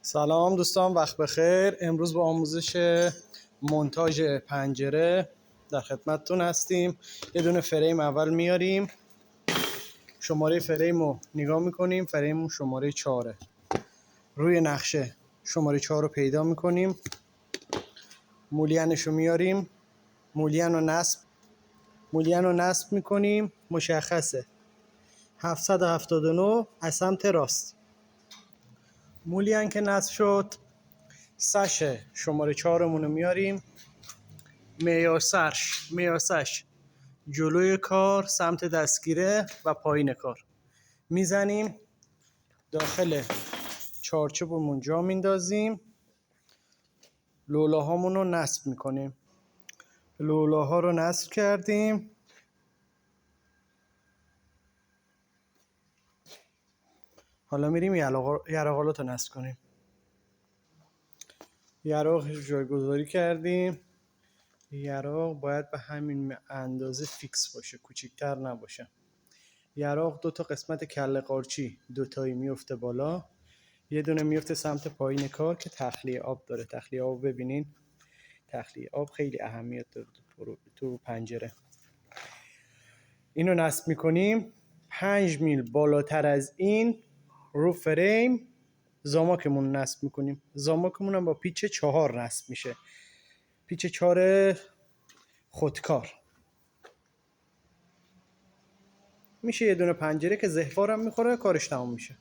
سلام دوستان، وقت بخیر. امروز با آموزش مونتاژ پنجره در خدمتتون هستیم. یه دونه فریم اول میاریم، شماره فریم رو نگاه میکنیم. فریم شماره 4. روی نقشه شماره 4 رو پیدا میکنیم، مولینش رو میاریم، مولین رو نصب میکنیم. مشخصه 779 از سمت راست. مولین که نصب شد، سش شماره 4 رو میاریم، معیارسش جلوی کار سمت دستگیره و پایین کار میزنیم. داخل چارچوبمون جا میندازیم، لولاهامون رو نصب میکنیم. لولاها رو نصب کردیم. حالا میریم یراقالات رو نصب کنیم. یراق جایگذاری کردیم. یراق باید به همین اندازه فیکس باشه، کوچیک‌تر نباشه. یراق دو تا قسمت کله قارچی دوتایی میفته بالا، یه دونه میفته سمت پایین کار که تخلیه آب داره. تخلیه آب ببینین، تخلیه آب خیلی اهمیت داره تو پنجره. اینو نصب میکنیم. 5 میل بالاتر از این رو فریم زاماکمون نصب میکنیم. زاماکمون هم با پیچ 4 نصب میشه، پیچ 4 خودکار. میشه یه دونه پنجره که زهوارم میخوره، کارش تمام میشه.